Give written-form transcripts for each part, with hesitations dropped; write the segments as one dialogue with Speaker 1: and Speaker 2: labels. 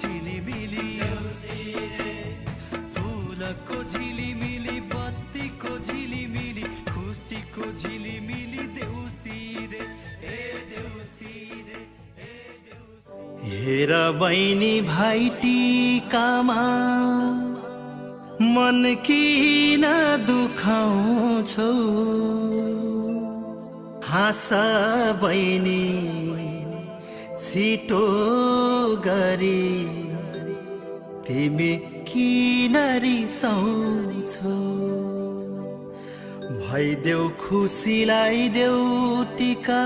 Speaker 1: झिलिमिली फुलको झिलिमिली बत्तीको झिलिमिली खुसीको झिलिमिली देउसी रे ए देउसी रे ए देउसी। हेर बहिनी भाइ टिकामा मन किन दुखाउँछौ हाँस बहिनी छिटो गरी तिमी किन रिसाउँछौ भइदेऊ खुसीलाई देऊ टिका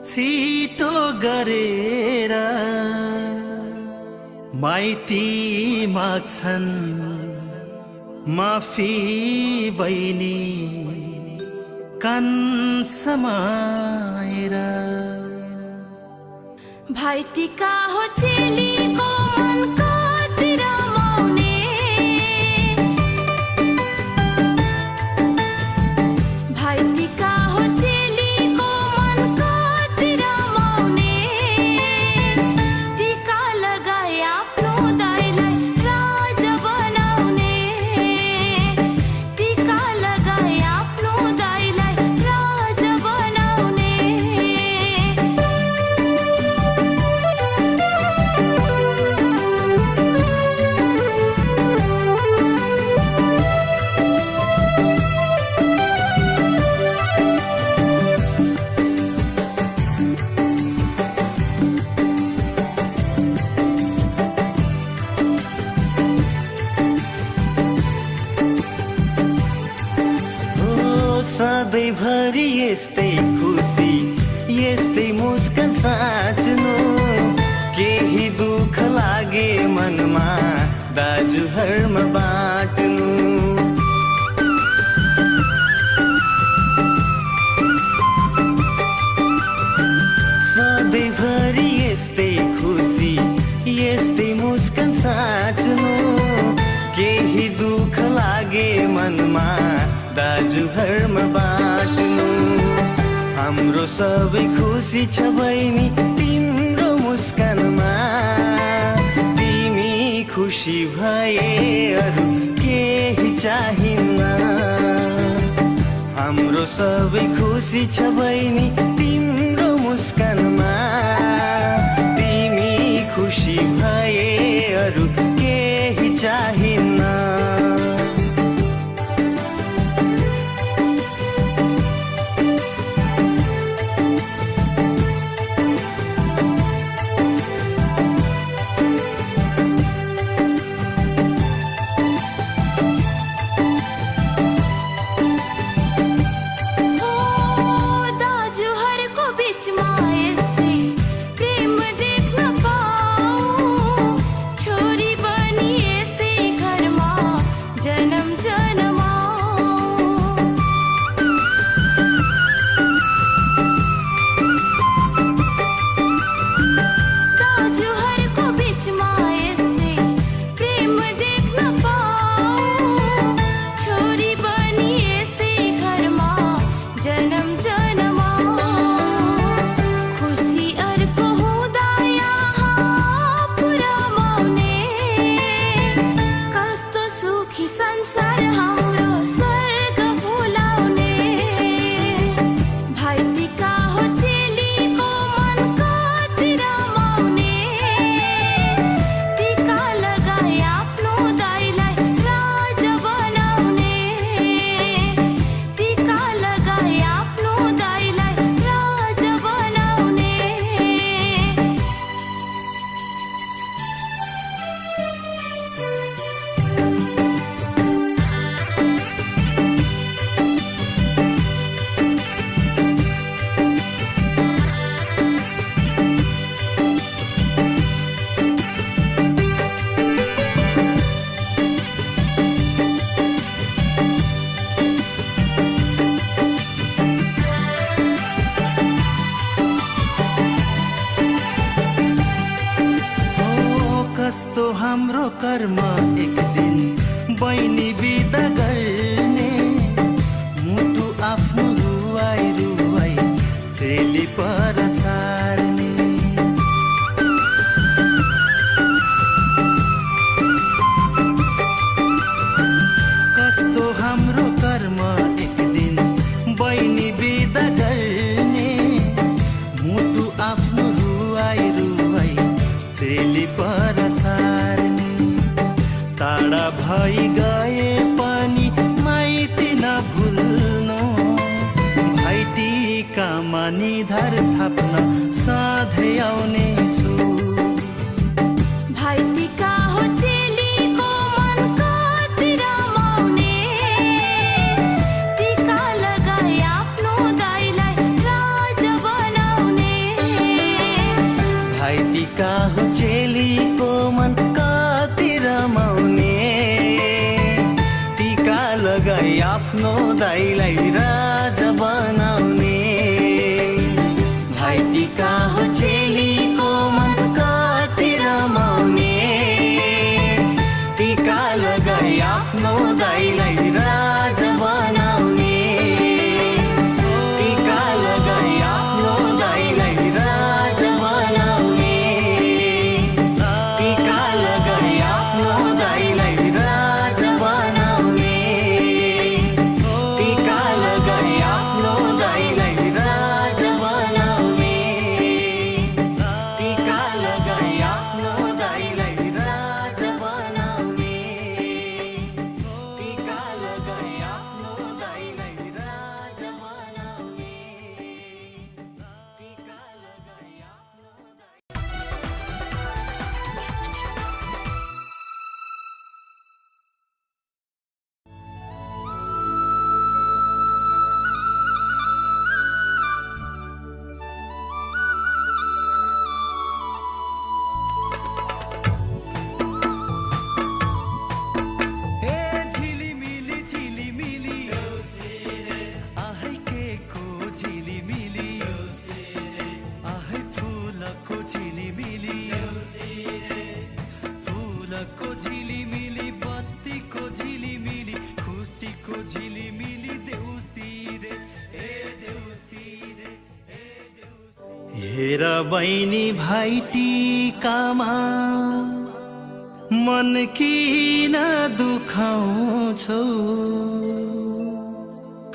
Speaker 1: छिटो गरेर माइती माग्छन् माफी बहिनी कान समाएर।
Speaker 2: भाइ टिका हो चेलीको मन कति रमाउने भाइ टिका हो चेलीको मन कति रमाउने टिका लगाई आफ्नो दाइलाई राजा बनाउने टिका लगाई आफ्नो दाइलाई राजा बनाउने।
Speaker 1: सधैँभरि यस्तै खुसी यस्तै मुस्कान साँच्नु केही दुःख लागे मनमा दाजुहरूमा बाँड्नु सधैँभरि यस्तै खुसी यस्तै मुस्कान साँच्नु केही दुःख लागे मनमा दाजुहरूमा बाँड्नु हाम्रो सबै खुसी छ बहिनी तिम्रो मुस्कानमा तिमी खुसी भए अरू केही चाहिन्न हाम्रो सबै खुसी छ बहिनी तिम्रो मुस्कानमा तिमी खुसी भए अरू केही चाहिन्न। हाम्रो कर्म एक दिन बहिनी बिदा गर्ने मुटु आफ्नो रुवाई रुवाई चेली पर सार्ने परसार्ने टाढा भई गए पनि माइती नभुल्नु भाइटीकामा निधार थाप्न सधैँ आउने छु
Speaker 2: भाइटीका हो चेलीको मन कति रमाउने टीका लगाई आफ्नो दाइलाई राजा बनाउने
Speaker 1: भाइटीका हो चेलीको मन कति रमाउने टीका लगाई आफ्नो दाइलाई राजा बनाउने भाइटीका हो चेलीको मन कति रमाउने टीका लगाई आफ्नो दाइलाई राजा बनाउने टीका लगाई आफ्नो दाइलाई राजा बनाउने टीका लगाई आफ्नो दाइलाई राजा बनाउने टीका लगाई आफ्नो दाइलाई राजा बनाउने टीका लगाई आफ्नो दाइलाई राजा बनाउने टीका लगाई आफ्नो दाइलाई राजा बनाउने टीका लगाई आफ्नो झिलिमिली झिलिमिली आहै केको झिलिमिली आहै फुलको झिलिमिली फुलको झिलिमिली बत्तीको झिलिमिली खुसीको झिलिमिली देउसी रे ए देउसी रे ए देउसी हेर बहिनी भाइटीकामा मन किन दुखाउँछौ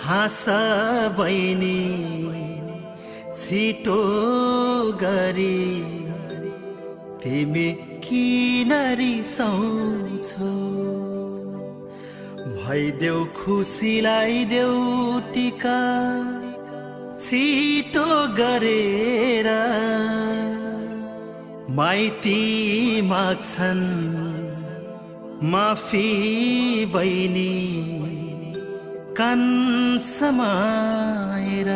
Speaker 1: हाँस बहिनी छिटो गरी तिमी किन रिसाउँछौ भइदेऊ खुसीलाई देऊ टीका छिटो गरेर माइती माग्छन् माफी बहिनी कान समाएर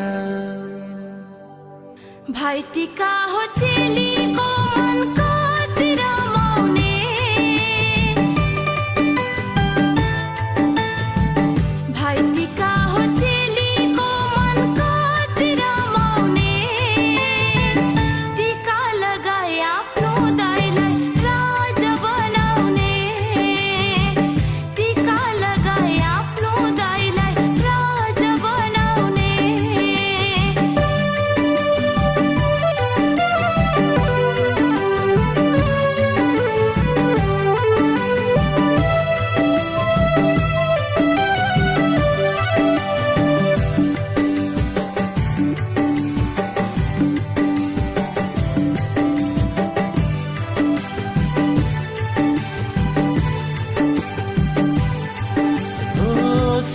Speaker 2: भाइटीका हो चेलीको मन कति रमाउने भाइटीका हो चेलीको मन कति रमाउने टीका लगाई आफ्नो दाइलाई राजा बनाउने टीका लगाई आफ्नो दाइलाई राजा बनाउने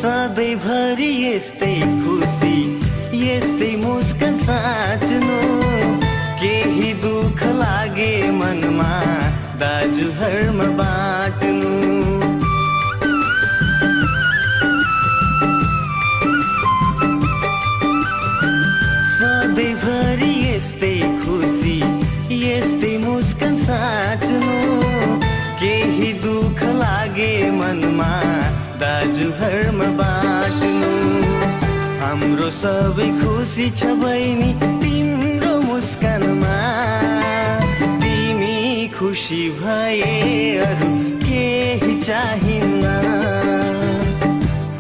Speaker 1: सधैँभरि यस्तै खुसी यस्तै मुस्कान साँच्नु केही दुःख लागे मनमा दाजुहरूमा बाँड्नु सधैँभरि यस्तै खुसी यस्तै मुस्कान साँच्नु केही दुःख लागे मनमा दाजुहरूमा बाँड्नु हाम्रो सबै खुसी छ बहिनी तिम्रो मुस्कानमा तिमी खुसी भए अरू केही चाहिन्न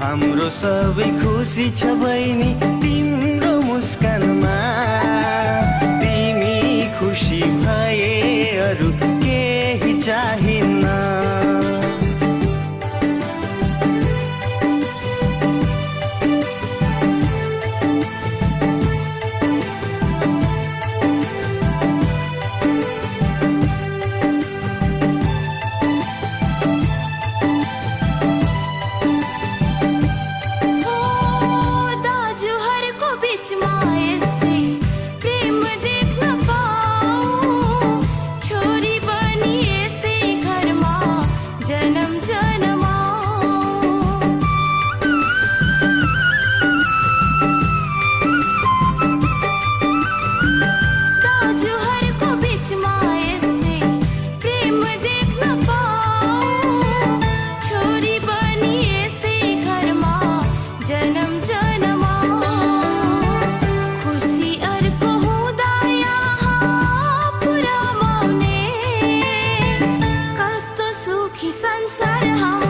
Speaker 1: हाम्रो सबै खुसी छ बहिनी तिम्रो मुस्कानमा तिमी खुसी भए अरू केही चाहिन्न
Speaker 2: संसार हाम्रो